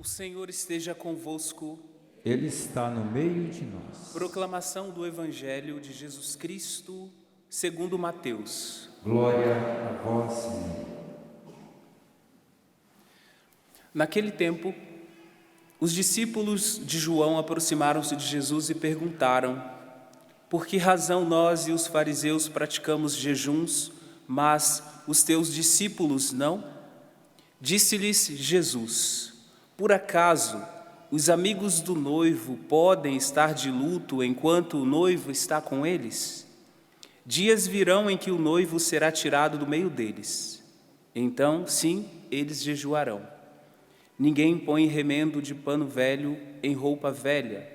Senhor esteja convosco. Ele está no meio de nós. Proclamação do Evangelho de Jesus Cristo, segundo Mateus. Glória a vós, Senhor. Naquele tempo, os discípulos de João aproximaram-se de Jesus e perguntaram: por que razão nós e os fariseus praticamos jejuns, mas os teus discípulos não? Disse-lhes Jesus: por acaso os amigos do noivo podem estar de luto enquanto o noivo está com eles? Dias virão em que o noivo será tirado do meio deles. Então, sim, eles jejuarão. Ninguém põe remendo de pano velho em roupa velha,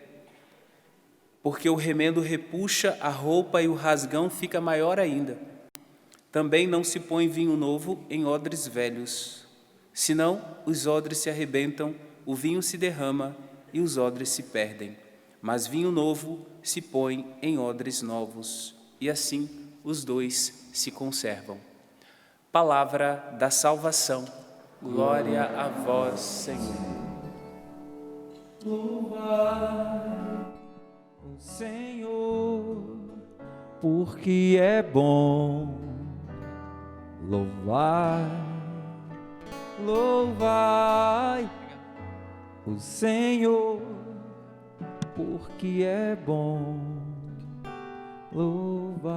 porque o remendo repuxa a roupa e o rasgão fica maior ainda. Também não se põe vinho novo em odres velhos, senão os odres se arrebentam, o vinho se derrama e os odres se perdem. Mas vinho novo se põe em odres novos, e assim os dois se conservam. Palavra da salvação. Glória a vós, Senhor. Louvar o Senhor, porque é bom. Louvai o Senhor, porque é bom. Louvai.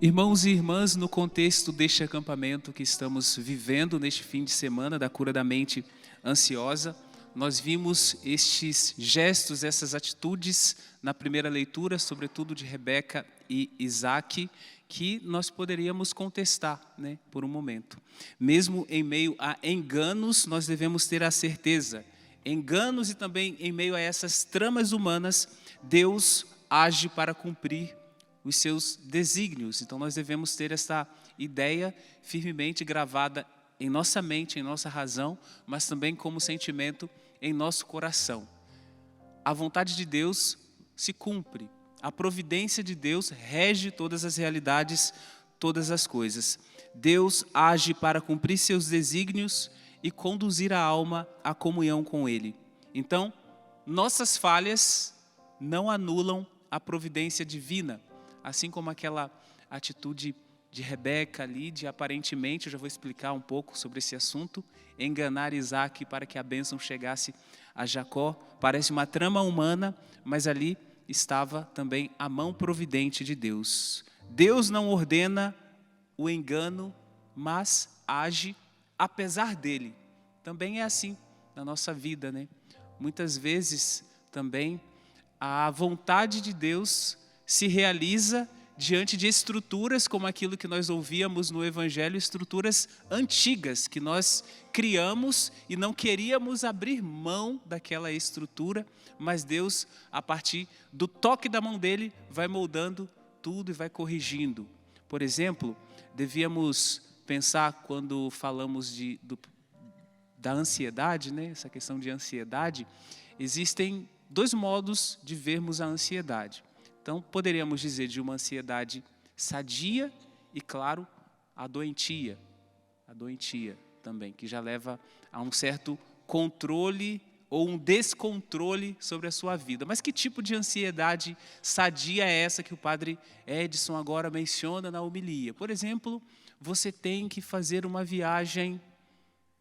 Irmãos e irmãs, no contexto deste acampamento que estamos vivendo neste fim de semana da cura da mente ansiosa, nós vimos estes gestos, essas atitudes na primeira leitura, sobretudo de Rebeca e Isaac, que nós poderíamos contestar, por um momento. Mesmo em meio a enganos, nós devemos ter a certeza. Enganos e também em meio a essas tramas humanas, Deus age para cumprir os seus desígnios. Então nós devemos ter essa ideia firmemente gravada em nossa mente, em nossa razão, mas também como sentimento em nosso coração. A vontade de Deus se cumpre. A providência de Deus rege todas as realidades, todas as coisas. Deus age para cumprir seus desígnios e conduzir a alma à comunhão com Ele. Então, nossas falhas não anulam a providência divina. Assim como aquela atitude de Rebeca ali, de aparentemente, eu já vou explicar um pouco sobre esse assunto, enganar Isaac para que a bênção chegasse a Jacó. Parece uma trama humana, mas ali estava também a mão providente de Deus. Deus não ordena o engano, mas age apesar dele. Também é assim na nossa vida, Muitas vezes também a vontade de Deus se realiza diante de estruturas como aquilo que nós ouvíamos no Evangelho, estruturas antigas que nós criamos e não queríamos abrir mão daquela estrutura, mas Deus, a partir do toque da mão dele, vai moldando tudo e vai corrigindo. Por exemplo, devíamos pensar quando falamos da ansiedade, essa questão de ansiedade, existem dois modos de vermos a ansiedade. Então, poderíamos dizer de uma ansiedade sadia e, claro, a doentia também, que já leva a um certo controle ou um descontrole sobre a sua vida. Mas que tipo de ansiedade sadia é essa que o padre Edson agora menciona na homilia? Por exemplo, você tem que fazer uma viagem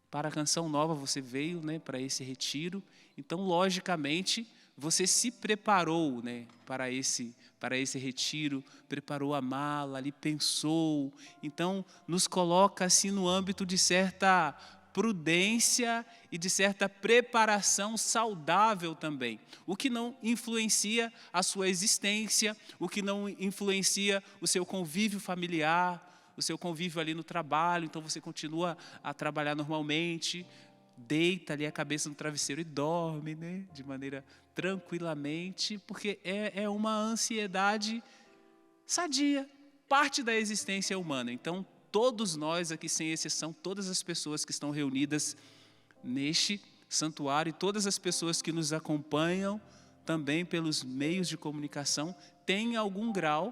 para a Canção Nova, você veio para esse retiro, então, logicamente, você se preparou para esse retiro, preparou a mala, ali pensou. Então, nos coloca assim no âmbito de certa prudência e de certa preparação saudável também. O que não influencia a sua existência, o que não influencia o seu convívio familiar, o seu convívio ali no trabalho. Então, você continua a trabalhar normalmente, deita ali a cabeça no travesseiro e dorme, de maneira tranquilamente, porque é uma ansiedade sadia, parte da existência humana. Então, todos nós aqui, sem exceção, todas as pessoas que estão reunidas neste santuário e todas as pessoas que nos acompanham também pelos meios de comunicação, têm algum grau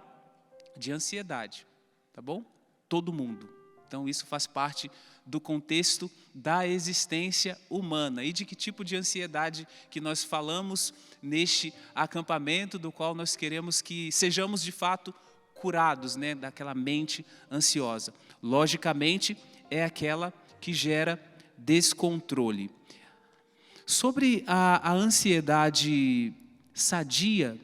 de ansiedade, tá bom? Todo mundo. Então, isso faz parte do contexto da existência humana. E de que tipo de ansiedade que nós falamos neste acampamento, do qual nós queremos que sejamos de fato curados, né, daquela mente ansiosa. Logicamente, é aquela que gera descontrole. Sobre a ansiedade sadia,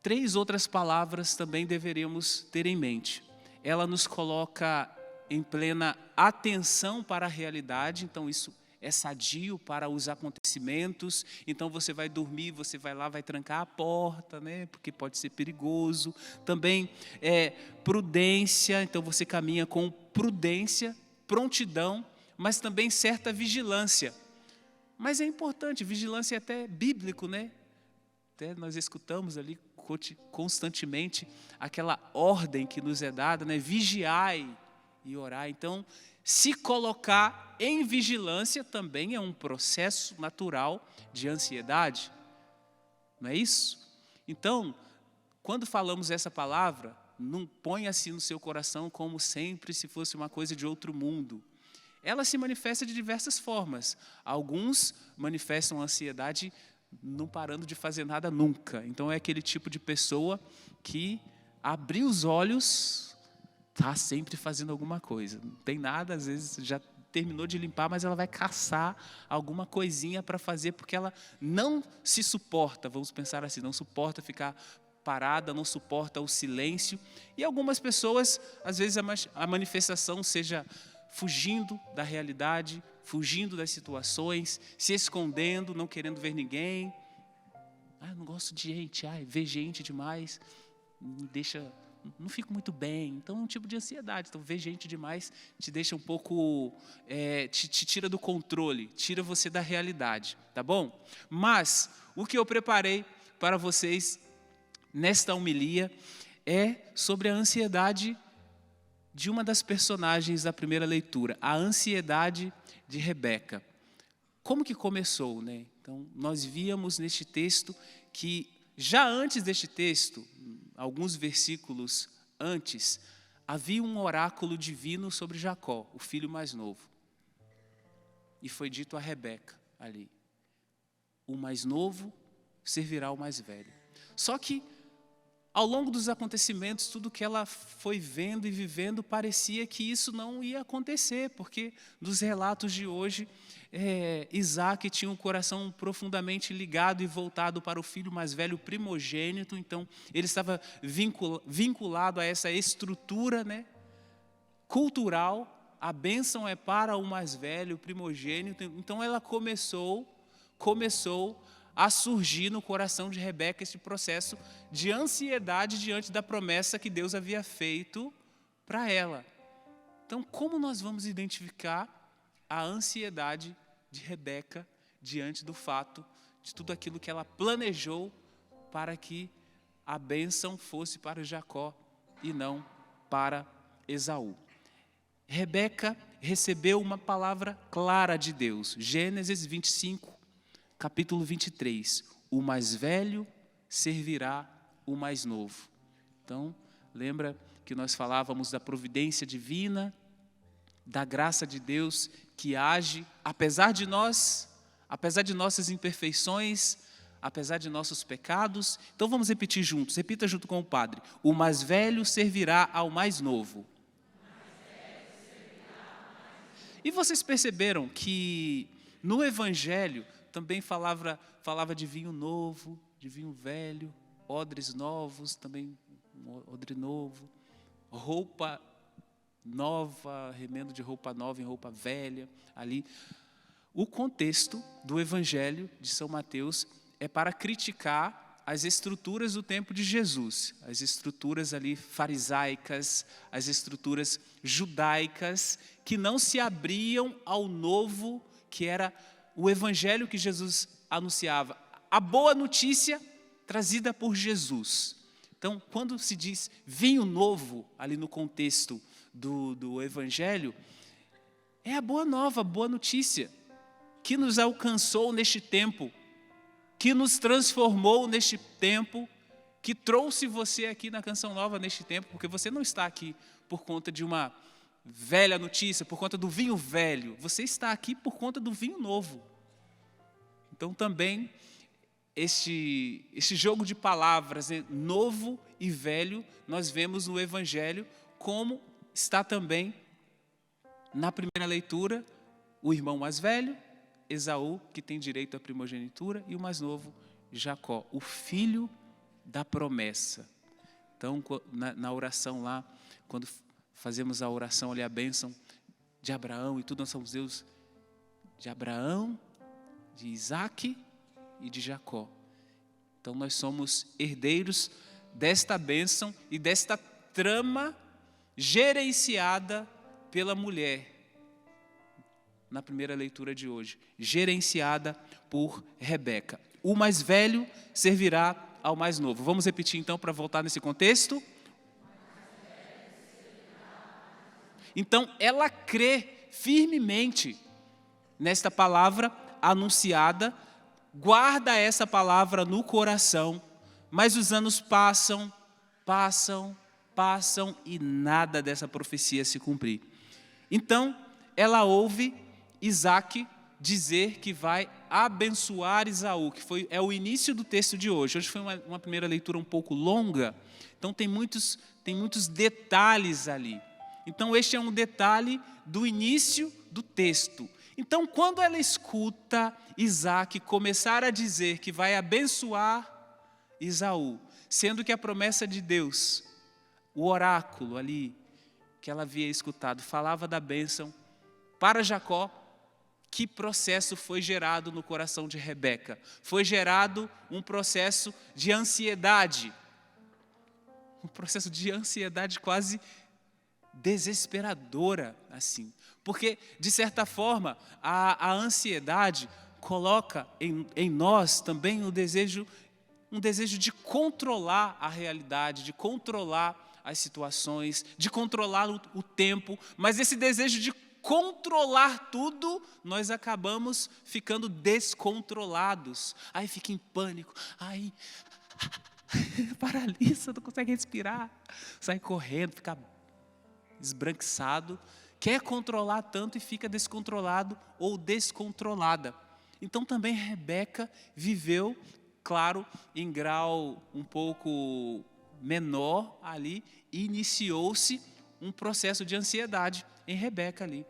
3 outras palavras também deveríamos ter em mente. Ela nos coloca em plena atenção para a realidade, então isso é sadio para os acontecimentos. Então você vai dormir, você vai lá, vai trancar a porta, né? Porque pode ser perigoso. Também é prudência, então você caminha com prudência, prontidão, mas também certa vigilância. Mas é importante, vigilância é até bíblico, né? Até nós escutamos ali constantemente aquela ordem que nos é dada, né? Vigiai e orar. Então, se colocar em vigilância também é um processo natural de ansiedade. Não é isso? Então, quando falamos essa palavra, não põe assim no seu coração como sempre se fosse uma coisa de outro mundo. Ela se manifesta de diversas formas. Alguns manifestam ansiedade não parando de fazer nada nunca. Então é aquele tipo de pessoa que abriu os olhos, está sempre fazendo alguma coisa. Não tem nada, às vezes já terminou de limpar, mas ela vai caçar alguma coisinha para fazer, porque ela não se suporta, vamos pensar assim, não suporta ficar parada, não suporta o silêncio. E algumas pessoas, às vezes a manifestação seja fugindo da realidade, fugindo das situações, se escondendo, não querendo ver ninguém. Eu não gosto de gente, ver gente demais me deixa, não fico muito bem. Então é um tipo de ansiedade. Então ver gente demais te deixa um pouco, te tira do controle, tira você da realidade, tá bom? Mas o que eu preparei para vocês nesta homilia é sobre a ansiedade de uma das personagens da primeira leitura, a ansiedade de Rebeca. Como que começou, né? Então, nós víamos neste texto que, já antes deste texto, alguns versículos antes, havia um oráculo divino sobre Jacó, o filho mais novo. E foi dito a Rebeca ali: o mais novo servirá ao mais velho. Só que, ao longo dos acontecimentos, tudo que ela foi vendo e vivendo, parecia que isso não ia acontecer, porque nos relatos de hoje, Isaac tinha um coração profundamente ligado e voltado para o filho mais velho, primogênito. Então ele estava vinculado a essa estrutura, né, cultural. A bênção é para o mais velho, o primogênito. Então ela começou a surgir no coração de Rebeca esse processo de ansiedade diante da promessa que Deus havia feito para ela. Então, como nós vamos identificar a ansiedade de Rebeca diante do fato de tudo aquilo que ela planejou para que a bênção fosse para Jacó e não para Esaú? Rebeca recebeu uma palavra clara de Deus. Gênesis 25, capítulo 23, o mais velho servirá o mais novo. Então, lembra que nós falávamos da providência divina, da graça de Deus que age, apesar de nós, apesar de nossas imperfeições, apesar de nossos pecados. Então vamos repetir juntos, repita junto com o padre: o mais velho servirá ao mais novo. E vocês perceberam que no Evangelho também falava de vinho novo, de vinho velho, odres novos, também odre novo, roupa nova, remendo de roupa nova em roupa velha, ali. O contexto do Evangelho de São Mateus é para criticar as estruturas do tempo de Jesus, as estruturas ali farisaicas, as estruturas judaicas, que não se abriam ao novo, que era o Evangelho que Jesus anunciava, a boa notícia trazida por Jesus. Então, quando se diz vinho novo, ali no contexto do Evangelho, é a boa nova, a boa notícia, que nos alcançou neste tempo, que nos transformou neste tempo que trouxe você aqui na Canção Nova neste tempo, porque você não está aqui por conta de uma velha notícia, por conta do vinho velho, você está aqui por conta do vinho novo. Então também este jogo de palavras, né, novo e velho, nós vemos no Evangelho, como está também na primeira leitura, o irmão mais velho, Esaú, que tem direito à primogenitura, e o mais novo, Jacó, o filho da promessa. Então, na oração lá, quando fazemos a oração ali, a bênção de Abraão e tudo, nós somos Deus de Abraão, de Isaac e de Jacó. Então, nós somos herdeiros desta bênção e desta trama gerenciada pela mulher, na primeira leitura de hoje, gerenciada por Rebeca. O mais velho servirá ao mais novo. Vamos repetir então para voltar nesse contexto? Então, ela crê firmemente nesta palavra anunciada, guarda essa palavra no coração, mas os anos passam e nada dessa profecia se cumprir. Então, ela ouve Isaac dizer que vai abençoar Esaú, que é o início do texto de hoje. Hoje foi uma primeira leitura um pouco longa, então tem muitos detalhes ali. Então este é um detalhe do início do texto. Então quando ela escuta Isaac começar a dizer que vai abençoar Esaú, sendo que a promessa de Deus, o oráculo ali que ela havia escutado, falava da bênção para Jacó, que processo foi gerado no coração de Rebeca? Foi gerado um processo de ansiedade. Um processo de ansiedade quase desesperadora, assim. Porque, de certa forma, a ansiedade coloca em nós também um desejo de controlar a realidade, de controlar as situações, de controlar o tempo, mas esse desejo de controlar tudo, nós acabamos ficando descontrolados. Aí fica em pânico, aí paralisa, não consegue respirar, sai correndo, fica esbranquiçado, quer controlar tanto e fica descontrolado ou descontrolada. Então também Rebeca viveu, claro, em grau um pouco menor ali, e iniciou-se um processo de ansiedade em Rebeca ali.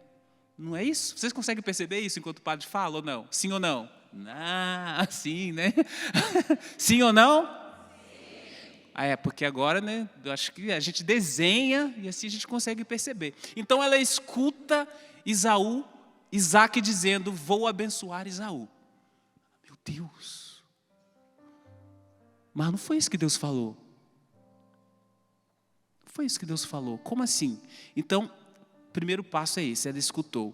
Não é isso? Vocês conseguem perceber isso enquanto o padre fala ou não? Sim ou não? Ah, sim, né? Sim ou não? Sim. Porque agora, né, eu acho que a gente desenha e assim a gente consegue perceber. Então ela escuta Isaac dizendo, vou abençoar Esaú. Meu Deus. Mas não foi isso que Deus falou. Foi isso que Deus falou. Como assim? Então, o primeiro passo é esse, ela escutou.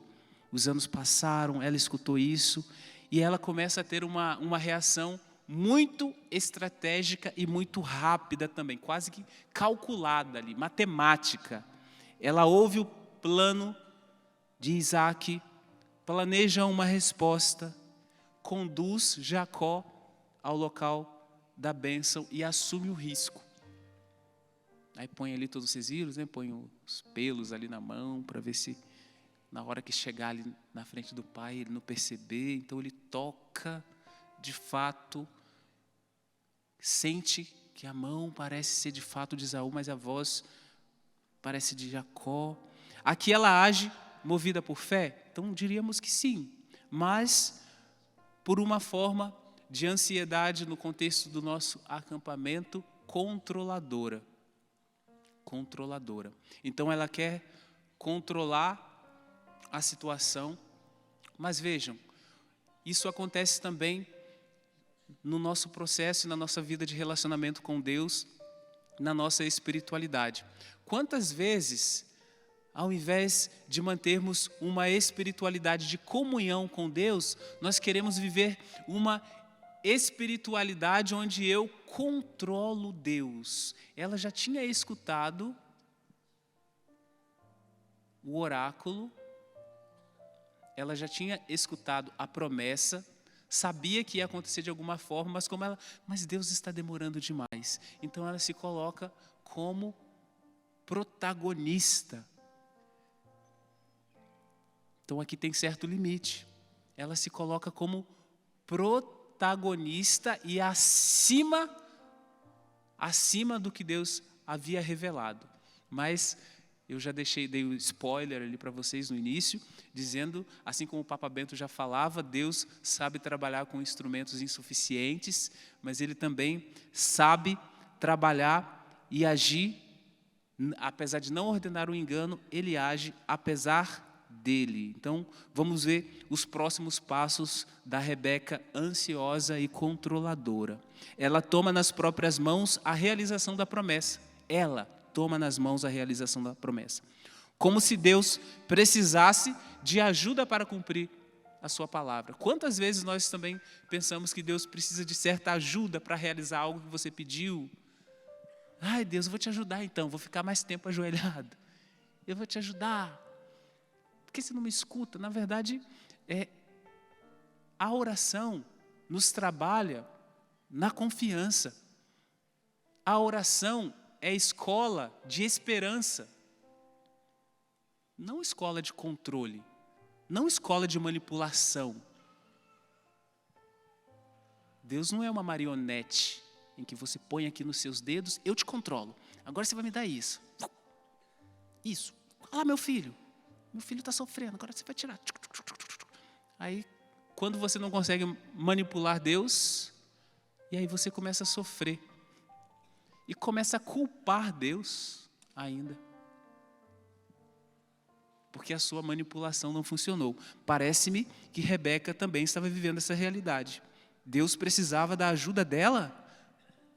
Os anos passaram, ela escutou isso, e ela começa a ter uma reação muito estratégica e muito rápida também, quase que calculada ali, matemática. Ela ouve o plano de Isaac, planeja uma resposta, conduz Jacó ao local da bênção e assume o risco. Aí põe ali todos os sigilos, né? Põe os pelos ali na mão para ver se na hora que chegar ali na frente do pai ele não perceber. Então ele toca, de fato, sente que a mão parece ser de fato de Esaú, mas a voz parece de Jacó. Aqui ela age movida por fé? Então diríamos que sim, mas por uma forma de ansiedade no contexto do nosso acampamento controladora. Então ela quer controlar a situação, mas vejam, isso acontece também no nosso processo e na nossa vida de relacionamento com Deus, na nossa espiritualidade. Quantas vezes, ao invés de mantermos uma espiritualidade de comunhão com Deus, nós queremos viver uma espiritualidade onde eu controlo Deus. Ela já tinha escutado o oráculo, ela já tinha escutado a promessa, sabia que ia acontecer de alguma forma, mas Deus está demorando demais. Então ela se coloca como protagonista. Então aqui tem certo limite. Ela se coloca como protagonista e acima do que Deus havia revelado. Mas eu já dei um spoiler ali para vocês no início, dizendo, assim como o Papa Bento já falava, Deus sabe trabalhar com instrumentos insuficientes, mas Ele também sabe trabalhar e agir, apesar de não ordenar o engano, Ele age apesar dele. Então, vamos ver os próximos passos da Rebeca ansiosa e controladora. Ela toma nas próprias mãos a realização da promessa. Ela toma nas mãos a realização da promessa. Como se Deus precisasse de ajuda para cumprir a sua palavra. Quantas vezes nós também pensamos que Deus precisa de certa ajuda para realizar algo que você pediu? Ai, Deus, eu vou te ajudar então, vou ficar mais tempo ajoelhado. Eu vou te ajudar. Por que você não me escuta? Na verdade, a oração nos trabalha na confiança. A oração é escola de esperança. Não escola de controle. Não escola de manipulação. Deus não é uma marionete em que você põe aqui nos seus dedos, eu te controlo. Agora você vai me dar isso. Isso. Ah, meu filho está sofrendo, agora você vai tirar. Aí, quando você não consegue manipular Deus, e aí você começa a sofrer. E começa a culpar Deus ainda. Porque a sua manipulação não funcionou. Parece-me que Rebeca também estava vivendo essa realidade. Deus precisava da ajuda dela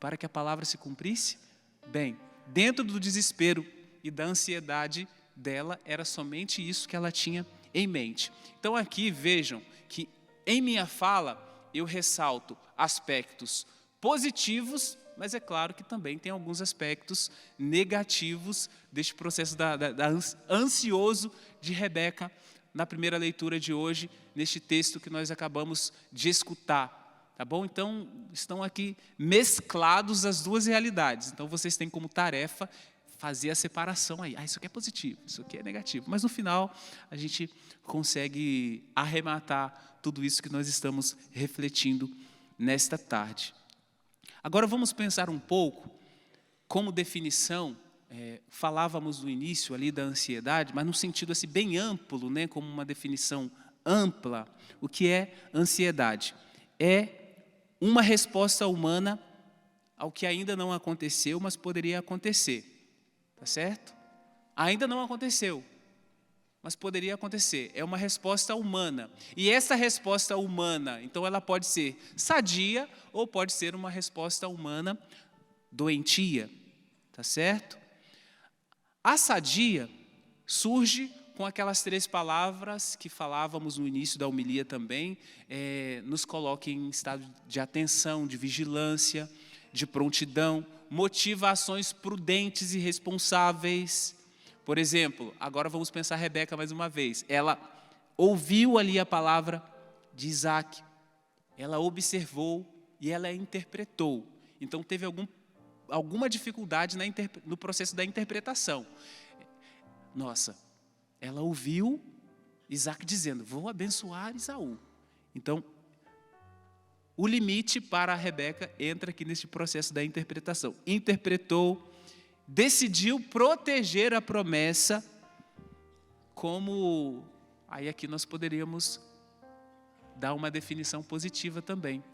para que a palavra se cumprisse? Bem, dentro do desespero e da ansiedade dela, era somente isso que ela tinha em mente. Então aqui vejam que em minha fala eu ressalto aspectos positivos, mas é claro que também tem alguns aspectos negativos deste processo ansioso de Rebeca na primeira leitura de hoje, neste texto que nós acabamos de escutar. Tá bom? Então, estão aqui mesclados as duas realidades. Então, vocês têm como tarefa fazer a separação aí. Isso aqui é positivo, isso aqui é negativo. Mas, no final, a gente consegue arrematar tudo isso que nós estamos refletindo nesta tarde. Agora, vamos pensar um pouco, como definição, falávamos no início ali da ansiedade, mas num sentido assim, bem amplo, né, como uma definição ampla. O que é ansiedade? É uma resposta humana ao que ainda não aconteceu, mas poderia acontecer. Tá certo? Ainda não aconteceu, mas poderia acontecer. É uma resposta humana. E essa resposta humana, então ela pode ser sadia ou pode ser uma resposta humana doentia. Tá certo? A sadia surge com aquelas 3 palavras que falávamos no início da homilia também, nos coloca em estado de atenção, de vigilância, de prontidão, motiva ações prudentes e responsáveis. Por exemplo, agora vamos pensar Rebeca mais uma vez. Ela ouviu ali a palavra de Isaac, ela observou e ela interpretou. Então teve alguma dificuldade no processo da interpretação. Nossa, ela ouviu Isaac dizendo, vou abençoar Esaú. Então, o limite para a Rebeca entra aqui neste processo da interpretação. Interpretou, decidiu proteger a promessa, como aí aqui nós poderíamos dar uma definição positiva também.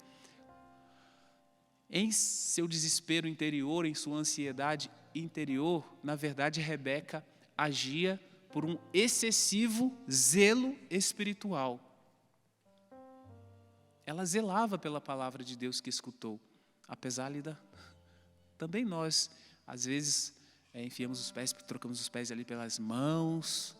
Em seu desespero interior, em sua ansiedade interior, na verdade, Rebeca agia por um excessivo zelo espiritual. Ela zelava pela palavra de Deus que escutou, apesar também nós, às vezes, enfiamos os pés, trocamos os pés ali pelas mãos,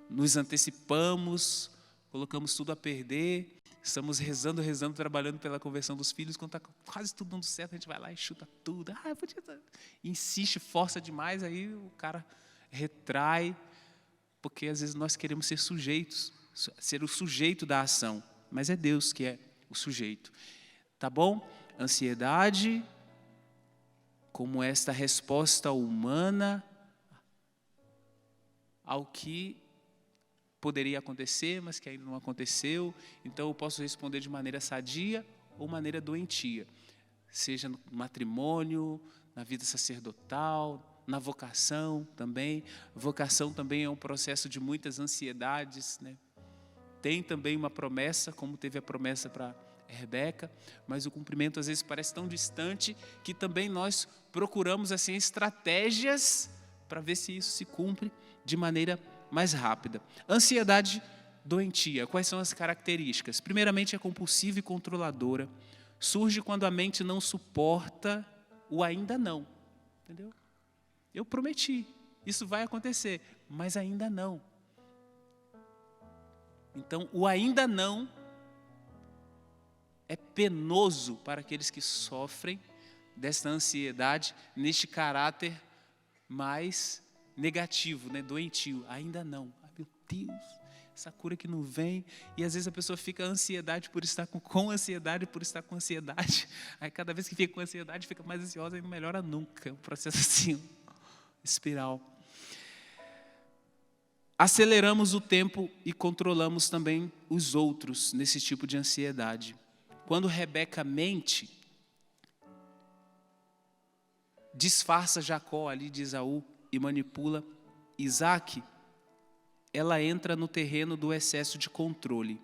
nos antecipamos, colocamos tudo a perder, estamos rezando, trabalhando pela conversão dos filhos, quando está quase tudo dando certo, a gente vai lá e chuta tudo, insiste, força demais, aí o cara retrai, porque às vezes nós queremos ser sujeitos, ser o sujeito da ação, mas é Deus que é o sujeito. Tá bom? Ansiedade, como esta resposta humana ao que poderia acontecer, mas que ainda não aconteceu. Então eu posso responder de maneira sadia ou maneira doentia, seja no matrimônio, na vida sacerdotal, na vocação também. Vocação também é um processo de muitas ansiedades, né? Tem também uma promessa, como teve a promessa para Rebeca, mas o cumprimento às vezes parece tão distante que também nós procuramos assim estratégias para ver se isso se cumpre de maneira mais rápida. Ansiedade doentia, quais são as características? Primeiramente, é compulsiva e controladora. Surge quando a mente não suporta o ainda não. Entendeu? Eu prometi, isso vai acontecer, mas ainda não. Então, o ainda não é penoso para aqueles que sofrem desta ansiedade, neste caráter mais negativo, né, doentio. Ainda não. Ai, meu Deus, essa cura que não vem. E às vezes a pessoa fica ansiedade por estar com ansiedade, por estar com ansiedade. Aí cada vez que fica com ansiedade, fica mais ansiosa e não melhora nunca. É um processo assim, espiral. Aceleramos o tempo e controlamos também os outros nesse tipo de ansiedade. Quando Rebeca mente, disfarça Jacó ali de Esaú e manipula Isaac, ela entra no terreno do excesso de controle.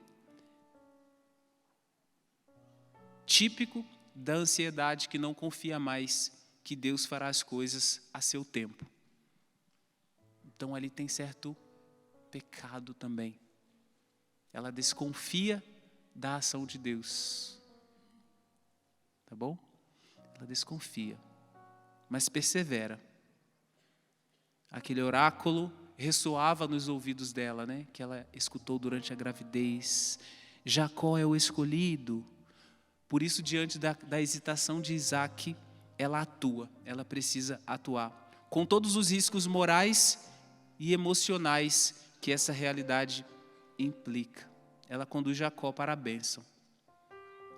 Típico da ansiedade que não confia mais que Deus fará as coisas a seu tempo. Então ali tem certo pecado também. Ela desconfia da ação de Deus. Tá bom? Ela desconfia, mas persevera. Aquele oráculo ressoava nos ouvidos dela, né? Que ela escutou durante a gravidez. Jacó é o escolhido. Por isso, diante da hesitação de Isaac, ela atua. Ela precisa atuar. Com todos os riscos morais e emocionais que essa realidade implica. Ela conduz Jacó para a bênção.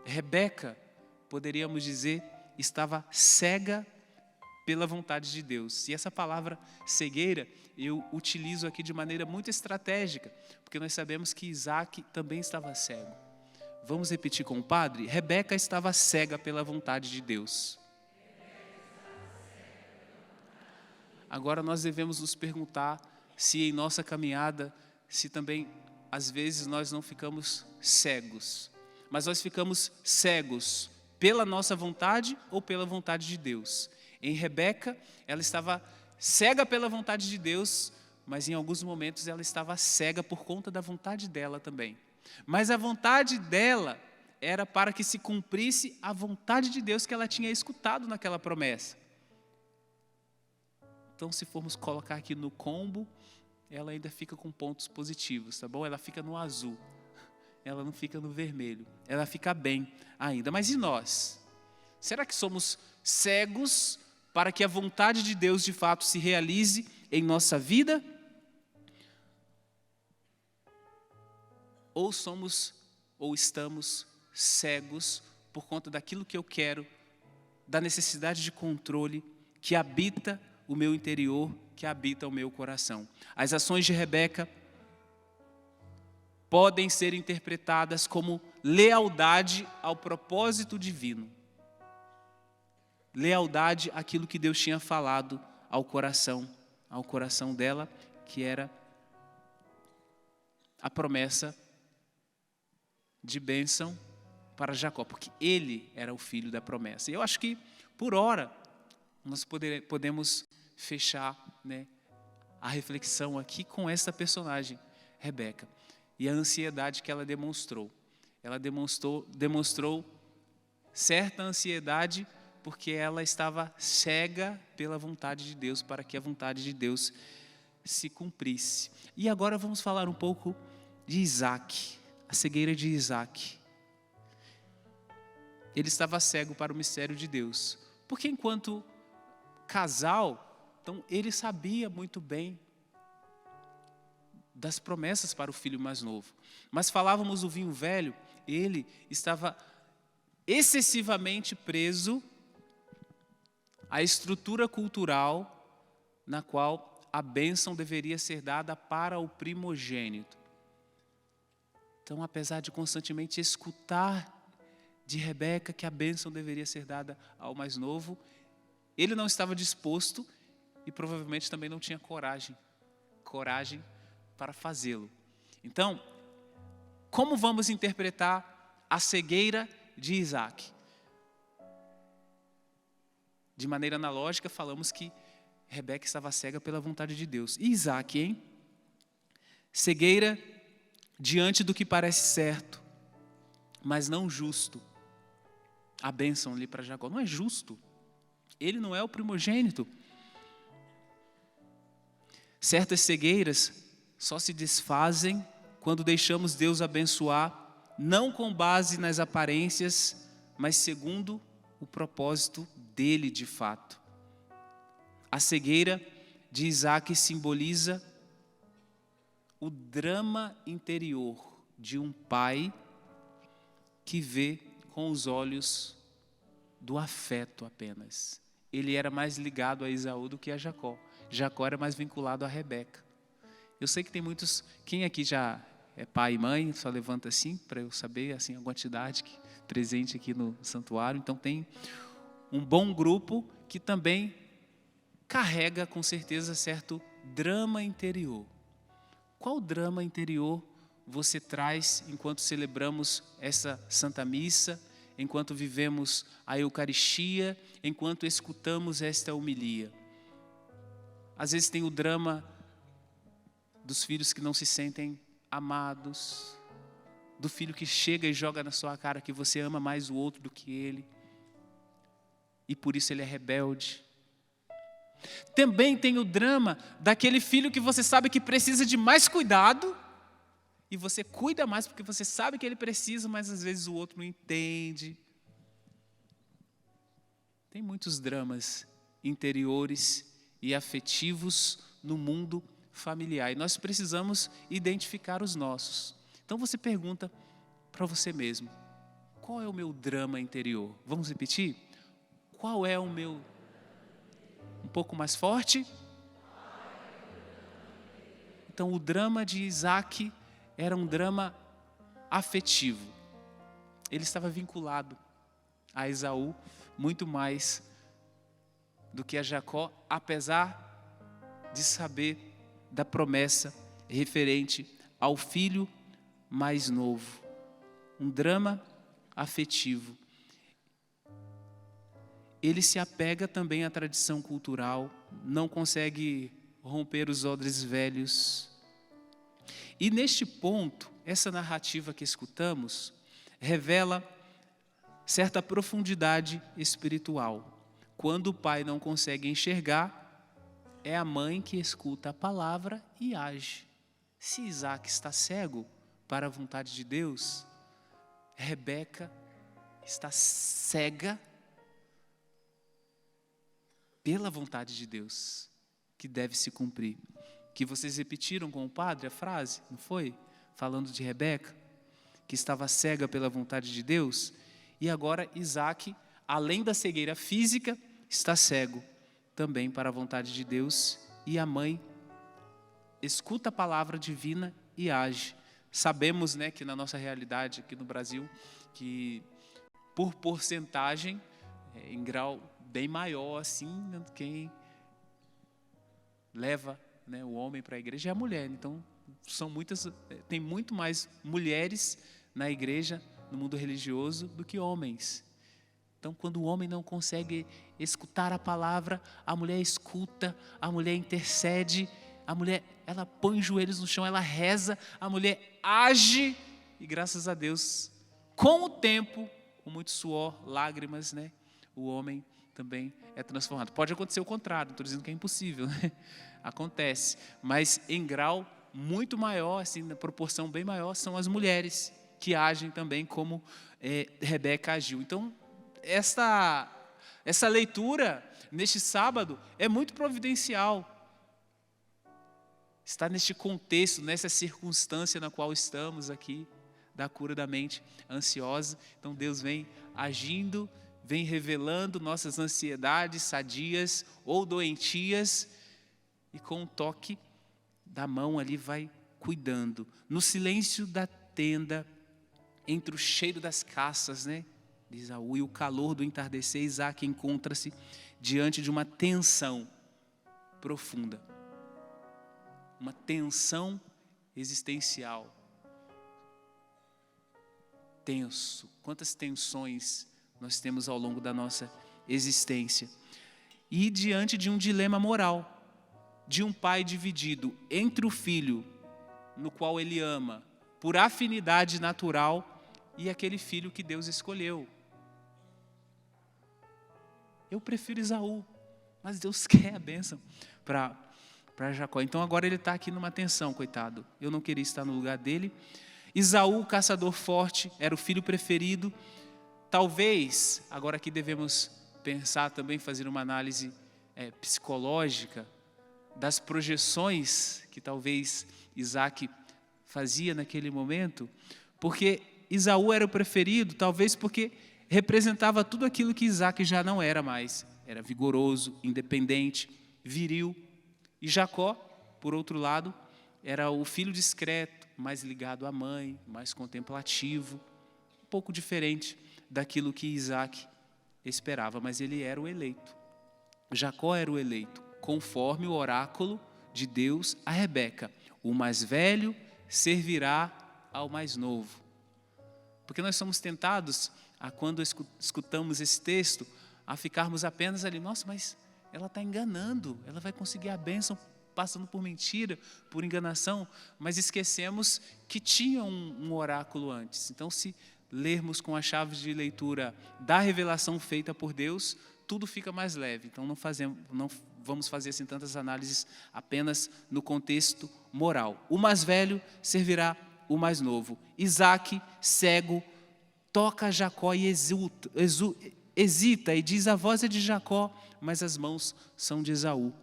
Rebeca, poderíamos dizer, estava cega pela vontade de Deus. E essa palavra cegueira eu utilizo aqui de maneira muito estratégica, porque nós sabemos que Isaac também estava cego. Vamos repetir com o padre? Rebeca estava cega pela vontade de Deus. Agora nós devemos nos perguntar se em nossa caminhada, se também às vezes nós não ficamos cegos, mas nós ficamos cegos pela nossa vontade ou pela vontade de Deus. Em Rebeca, ela estava cega pela vontade de Deus, mas em alguns momentos ela estava cega por conta da vontade dela também. Mas a vontade dela era para que se cumprisse a vontade de Deus que ela tinha escutado naquela promessa. Então, se formos colocar aqui no combo, ela ainda fica com pontos positivos, tá bom? Ela fica no azul, ela não fica no vermelho, ela fica bem ainda. Mas e nós? Será que somos cegos para que a vontade de Deus de fato se realize em nossa vida? Ou estamos cegos por conta daquilo que eu quero, da necessidade de controle que habita o meu interior, que habita o meu coração? As ações de Rebeca podem ser interpretadas como lealdade ao propósito divino. Lealdade àquilo que Deus tinha falado ao coração dela, que era a promessa de bênção para Jacó, porque ele era o filho da promessa. E eu acho que, por hora, nós podemos fechar, né, a reflexão aqui com essa personagem, Rebeca, e a ansiedade que ela demonstrou. Ela demonstrou certa ansiedade porque ela estava cega pela vontade de Deus, para que a vontade de Deus se cumprisse. E agora vamos falar um pouco de Isaac, a cegueira de Isaac. Ele estava cego para o mistério de Deus, porque enquanto casal, então ele sabia muito bem das promessas para o filho mais novo. Mas falávamos do vinho velho, ele estava excessivamente preso à estrutura cultural na qual a bênção deveria ser dada para o primogênito. Então, apesar de constantemente escutar de Rebeca que a bênção deveria ser dada ao mais novo, ele não estava disposto e provavelmente também não tinha coragem para fazê-lo. Então, como vamos interpretar a cegueira de Isaac? De maneira analógica, falamos que Rebeca estava cega pela vontade de Deus. E Isaac, hein? Cegueira diante do que parece certo, mas não justo. A bênção ali para Jacó não é justo. Ele não é o primogênito. Certas cegueiras só se desfazem quando deixamos Deus abençoar, não com base nas aparências, mas segundo o propósito dele de fato. A cegueira de Isaac simboliza o drama interior de um pai que vê com os olhos do afeto apenas. Ele era mais ligado a Esaú do que a Jacó. Jacó era mais vinculado a Rebeca. Eu sei que tem muitos, quem aqui já é pai e mãe, só levanta assim, para eu saber assim, a quantidade presente aqui no santuário. Então tem um bom grupo que também carrega com certeza certo drama interior. Qual drama interior você traz enquanto celebramos essa Santa Missa, enquanto vivemos a Eucaristia, enquanto escutamos esta homilia? Às vezes tem o drama dos filhos que não se sentem amados, do filho que chega e joga na sua cara que você ama mais o outro do que ele, e por isso ele é rebelde. Também tem o drama daquele filho que você sabe que precisa de mais cuidado, e você cuida mais porque você sabe que ele precisa, mas às vezes o outro não entende. Tem muitos dramas interiores e afetivos no mundo familiar, e nós precisamos identificar os nossos. Então você pergunta para você mesmo: qual é o meu drama interior? Vamos repetir? Qual é o meu? Um pouco mais forte? Então o drama de Isaac era um drama afetivo. Ele estava vinculado a Esaú muito mais do que a Jacó, apesar de saber da promessa referente ao filho mais novo. Um drama afetivo. Ele se apega também à tradição cultural, não consegue romper os odres velhos. E neste ponto, essa narrativa que escutamos revela certa profundidade espiritual. Quando o pai não consegue enxergar, é a mãe que escuta a palavra e age. Se Isaac está cego para a vontade de Deus, Rebeca está cega pela vontade de Deus, que deve se cumprir. Que vocês repetiram com o padre a frase, não foi? Falando de Rebeca, que estava cega pela vontade de Deus. E agora Isaac, além da cegueira física, está cego também para a vontade de Deus. E a mãe escuta a palavra divina e age. Sabemos, né, que na nossa realidade aqui no Brasil, que por porcentagem, em grau bem maior, assim, quem leva, né, o homem para a igreja é a mulher. Então, tem muito mais mulheres na igreja, no mundo religioso, do que homens. Então, quando o homem não consegue escutar a palavra, a mulher escuta, a mulher intercede, a mulher, ela põe os joelhos no chão, ela reza, a mulher age, e graças a Deus, com o tempo, com muito suor, lágrimas, né, o homem também é transformado. Pode acontecer o contrário, não estou dizendo que é impossível, né? Acontece, mas em grau muito maior, assim, na proporção bem maior, são as mulheres que agem também como Rebeca agiu. Então, essa leitura neste sábado é muito providencial. Está neste contexto, nessa circunstância na qual estamos aqui, da cura da mente ansiosa. Então Deus vem agindo, vem revelando nossas ansiedades sadias ou doentias, e com um toque da mão ali vai cuidando. No silêncio da tenda, entre o cheiro das caças, né, de Esaú, e o calor do entardecer, Isaac encontra-se diante de uma tensão profunda. Uma tensão existencial. Tenso. Quantas tensões nós temos ao longo da nossa existência. E diante de um dilema moral, de um pai dividido entre o filho, no qual ele ama, por afinidade natural, e aquele filho que Deus escolheu. Eu prefiro Esaú, mas Deus quer a bênção para Jacó. Então agora ele está aqui numa tensão, coitado. Eu não queria estar no lugar dele. Esaú, o caçador forte, era o filho preferido. Talvez, agora aqui devemos pensar também, fazer uma análise psicológica das projeções que talvez Isaac fazia naquele momento, porque Esaú era o preferido, talvez porque representava tudo aquilo que Isaac já não era mais. Era vigoroso, independente, viril. E Jacó, por outro lado, era o filho discreto, mais ligado à mãe, mais contemplativo, um pouco diferente daquilo que Isaac esperava, mas ele era o eleito. Jacó era o eleito, conforme o oráculo de Deus a Rebeca. O mais velho servirá ao mais novo. Porque nós somos tentados, quando escutamos esse texto, a ficarmos apenas ali, nossa, mas ela está enganando, ela vai conseguir a bênção passando por mentira, por enganação, mas esquecemos que tinha um oráculo antes. Então, se lermos com a chave de leitura da revelação feita por Deus, tudo fica mais leve. Então, não vamos fazer assim tantas análises apenas no contexto moral. O mais velho servirá o mais novo. Isaac, cego, toca Jacó e hesita e diz: a voz é de Jacó, mas as mãos são de Esaú.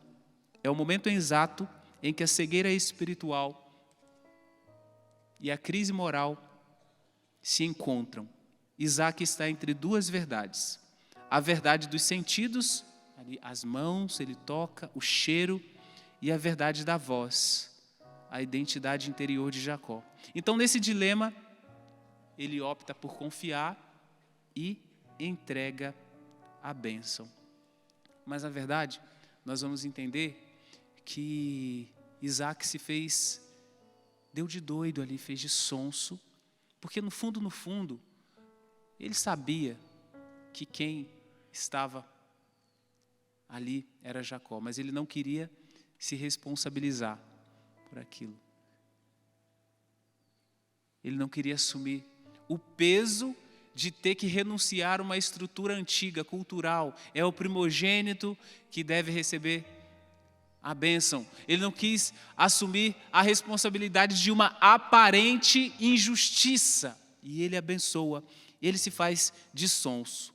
É o momento exato em que a cegueira espiritual e a crise moral se encontram. Isaac está entre duas verdades. A verdade dos sentidos, ali, as mãos, ele toca, o cheiro, e a verdade da voz, a identidade interior de Jacó. Então, nesse dilema, ele opta por confiar e entrega a bênção. Mas, na verdade, nós vamos entender que Isaac deu de doido ali, fez de sonso, porque no fundo, ele sabia que quem estava ali era Jacó, mas ele não queria se responsabilizar por aquilo. Ele não queria assumir o peso de ter que renunciar a uma estrutura antiga, cultural. É o primogênito que deve receber a bênção. Ele não quis assumir a responsabilidade de uma aparente injustiça. E ele abençoa. Ele se faz de sonso.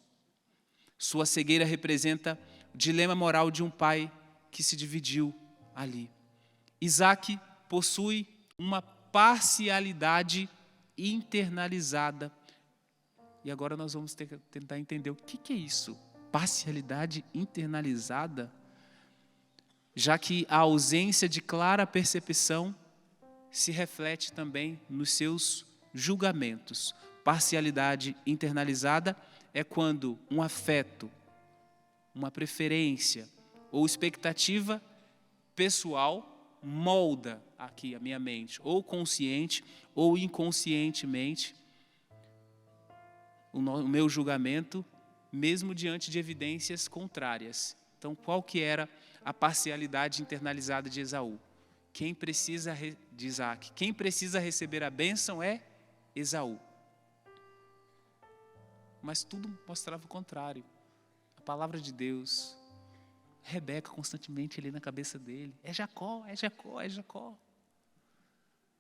Sua cegueira representa o dilema moral de um pai que se dividiu ali. Isaac possui uma parcialidade internalizada. E agora nós vamos tentar entender o que é isso. Parcialidade internalizada? Já que a ausência de clara percepção se reflete também nos seus julgamentos. Parcialidade internalizada é quando um afeto, uma preferência ou expectativa pessoal molda aqui a minha mente, ou consciente ou inconscientemente, o meu julgamento, mesmo diante de evidências contrárias. Então, qual que era a parcialidade internalizada de Esaú? De Isaac. Quem precisa receber a bênção é Esaú. Mas tudo mostrava o contrário. A palavra de Deus, Rebeca constantemente ali na cabeça dele. É Jacó, é Jacó, é Jacó.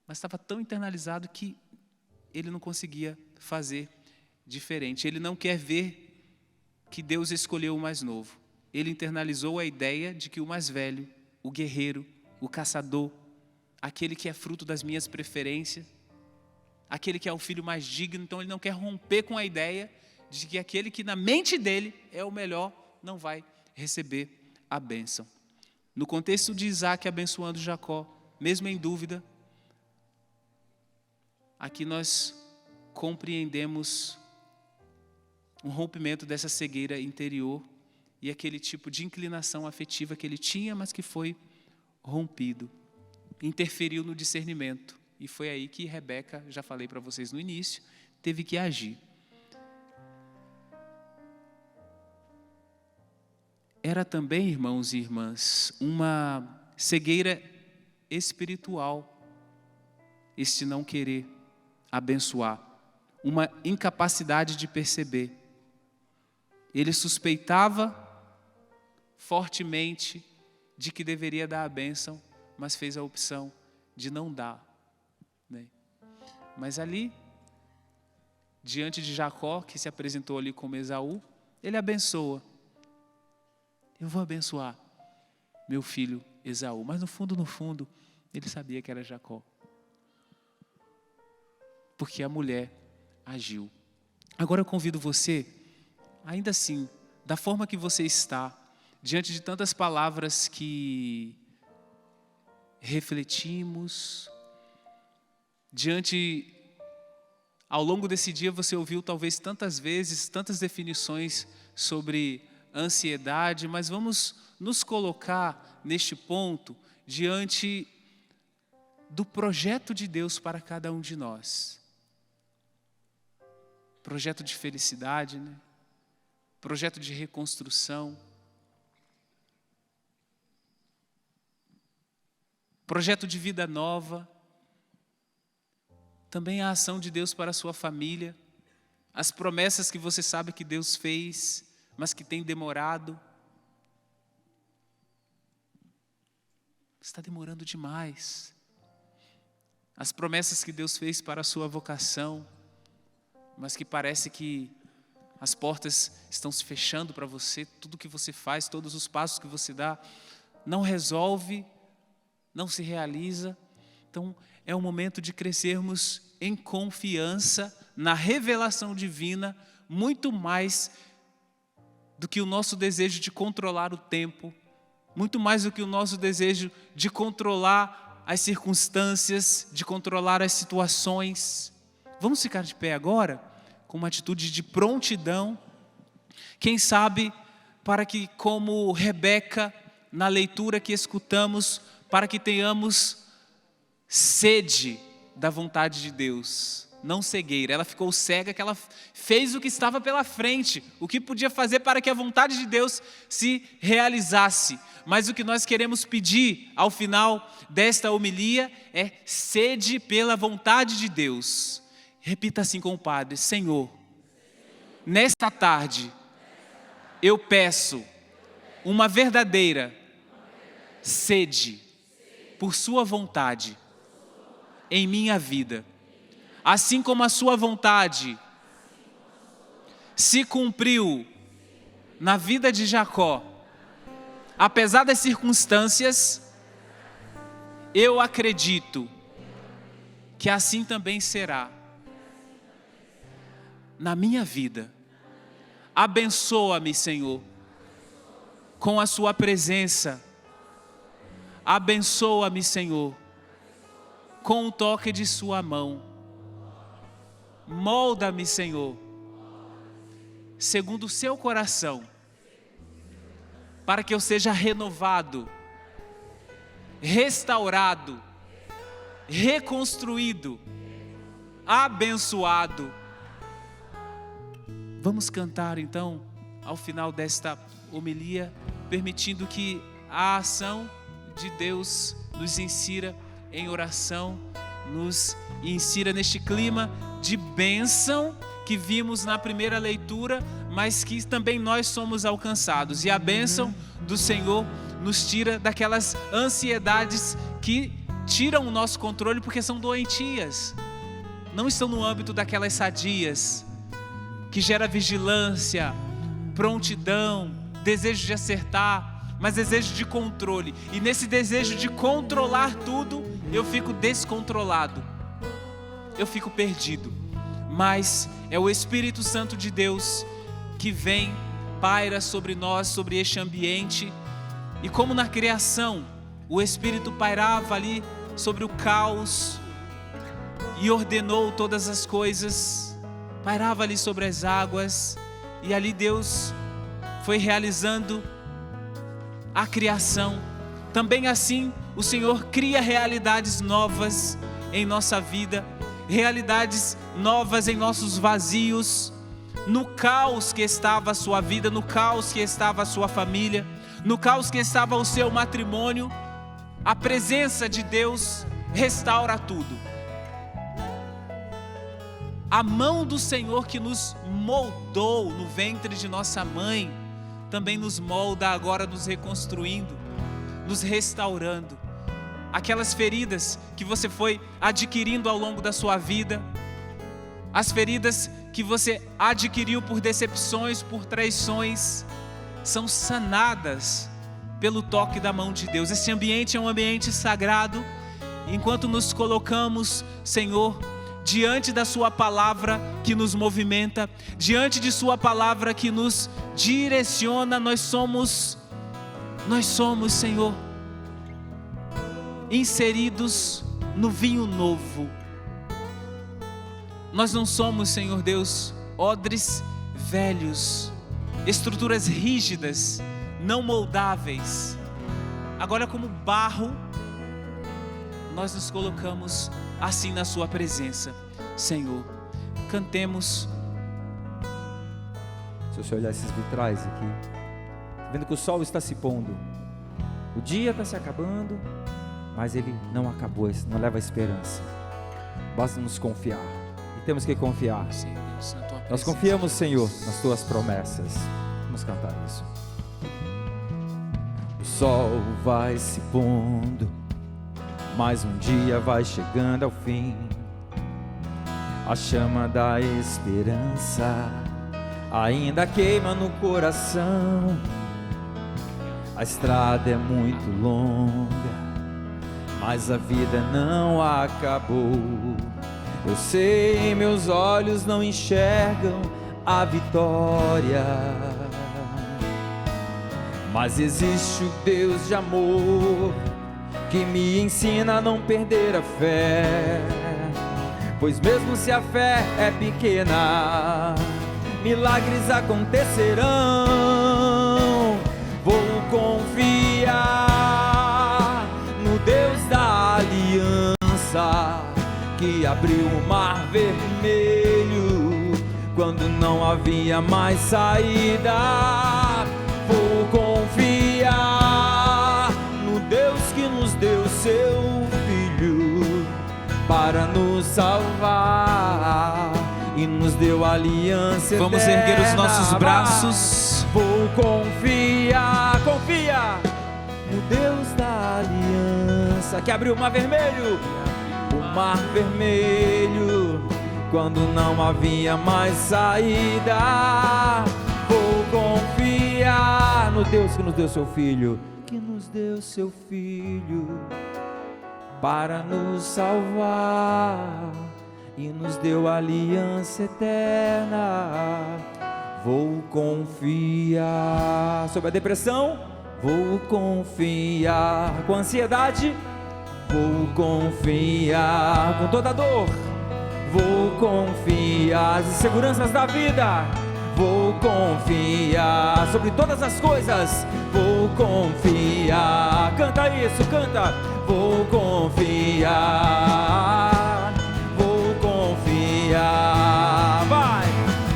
Mas estava tão internalizado que ele não conseguia fazer diferente. Ele não quer ver que Deus escolheu o mais novo. Ele internalizou a ideia de que o mais velho, o guerreiro, o caçador, aquele que é fruto das minhas preferências, aquele que é o filho mais digno, então ele não quer romper com a ideia de que aquele que na mente dele é o melhor não vai receber a bênção. No contexto de Isaac abençoando Jacó, mesmo em dúvida, aqui nós compreendemos um rompimento dessa cegueira interior e aquele tipo de inclinação afetiva que ele tinha, mas que foi rompido. Interferiu no discernimento. E foi aí que Rebeca, já falei para vocês no início, teve que agir. Era também, irmãos e irmãs, uma cegueira espiritual, este não querer abençoar, uma incapacidade de perceber. Ele suspeitava fortemente de que deveria dar a bênção, mas fez a opção de não dar, né? Mas ali, diante de Jacó, que se apresentou ali como Esaú, ele abençoa. Eu vou abençoar meu filho Esaú. Mas no fundo, ele sabia que era Jacó. Porque a mulher agiu. Agora eu convido você, ainda assim, da forma que você está, diante de tantas palavras que refletimos, ao longo desse dia você ouviu talvez tantas vezes, tantas definições sobre ansiedade, mas vamos nos colocar neste ponto diante do projeto de Deus para cada um de nós. Projeto de felicidade, né? Projeto de reconstrução. Projeto de vida nova. Também a ação de Deus para a sua família. As promessas que você sabe que Deus fez, mas que tem demorado. Está demorando demais. As promessas que Deus fez para a sua vocação, mas que parece que as portas estão se fechando para você, tudo que você faz, todos os passos que você dá, não resolve, não se realiza. Então, é o momento de crescermos em confiança na revelação divina, muito mais do que o nosso desejo de controlar o tempo, muito mais do que o nosso desejo de controlar as circunstâncias, de controlar as situações. Vamos ficar de pé agora, com uma atitude de prontidão, quem sabe para que, como Rebeca, na leitura que escutamos, para que tenhamos sede da vontade de Deus, não cegueira. Ela ficou cega, que ela fez o que estava pela frente, o que podia fazer para que a vontade de Deus se realizasse. Mas o que nós queremos pedir ao final desta homilia é sede pela vontade de Deus. Repita assim com o Padre: Senhor, nesta tarde eu peço uma verdadeira sede por sua vontade em minha vida. Assim como a sua vontade se cumpriu na vida de Jacó, apesar das circunstâncias, eu acredito que assim também será na minha vida. Abençoa-me, Senhor, com a sua presença. Abençoa-me, Senhor, com o toque de sua mão. Molda-me, Senhor, segundo o seu coração, para que eu seja renovado, restaurado, reconstruído, abençoado. Vamos cantar então, ao final desta homilia, permitindo que a ação de Deus nos insira em oração, nos insira neste clima de bênção que vimos na primeira leitura, mas que também nós somos alcançados. E a bênção do Senhor nos tira daquelas ansiedades que tiram o nosso controle porque são doentias. Não estão no âmbito daquelas sadias, que gera vigilância, prontidão, desejo de acertar, mas desejo de controle. E nesse desejo de controlar tudo, eu fico descontrolado. eu fico perdido. Mas é o Espírito Santo de Deus que vem, paira sobre nós, sobre este ambiente. E como na criação, o Espírito pairava ali sobre o caos e ordenou todas as coisas, pairava ali sobre as águas, e ali Deus foi realizando a criação. Também assim, o Senhor cria realidades novas em nossa vida, realidades novas em nossos vazios, no caos que estava a sua vida, no caos que estava a sua família, no caos que estava o seu matrimônio. A presença de Deus restaura tudo. A mão do Senhor que nos moldou no ventre de nossa mãe, também nos molda agora, nos reconstruindo, nos restaurando. Aquelas feridas que você foi adquirindo ao longo da sua vida, as feridas que você adquiriu por decepções, por traições, são sanadas pelo toque da mão de Deus. Esse ambiente é um ambiente sagrado. Enquanto nos colocamos, Senhor, diante da sua palavra que nos movimenta, diante de sua palavra que nos direciona, nós somos, Senhor, inseridos no vinho novo. Nós não somos, Senhor Deus, odres velhos, estruturas rígidas, não moldáveis. Agora, como barro, nós nos colocamos assim na sua presença. Senhor, cantemos. Se você olhar esses vitrais aqui, tá vendo que o sol está se pondo, o dia está se acabando, mas ele não acabou, não leva a esperança. Basta nos confiar, e temos que confiar. Nós confiamos, Senhor, nas tuas promessas. Vamos cantar isso. O sol vai se pondo, mas um dia vai chegando ao fim. A chama da esperança ainda queima no coração. A estrada é muito longa, mas a vida não acabou. Eu sei, meus olhos não enxergam a vitória, mas existe o Deus de amor que me ensina a não perder a fé. Pois mesmo se a fé é pequena, milagres acontecerão. Vou confiar no Deus da aliança, que abriu o mar vermelho quando não havia mais saída. Vou confiar no Deus que nos deu seu Filho para nos salvar e nos deu aliança eterna. Vamos erguer os nossos braços. Vou confiar, confia no Deus da aliança, que abriu o mar vermelho, quando não havia mais saída. Vou confiar no Deus que nos deu seu Filho, para nos salvar e nos deu aliança eterna. Vou confiar sobre a depressão, vou confiar com a ansiedade, vou confiar com toda a dor, vou confiar as inseguranças da vida, vou confiar sobre todas as coisas, vou confiar. Canta isso, canta. Vou confiar, vai.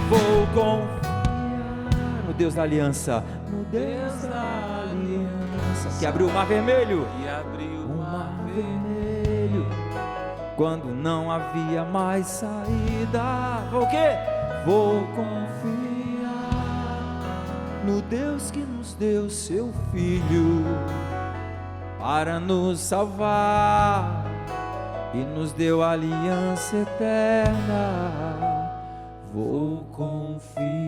Vou confiar no Deus da aliança, no Deus da aliança, que abriu o mar vermelho, quando não havia mais saída. Vou o quê? Vou confiar no Deus que nos deu seu Filho para nos salvar e nos deu aliança eterna. Vou confiar.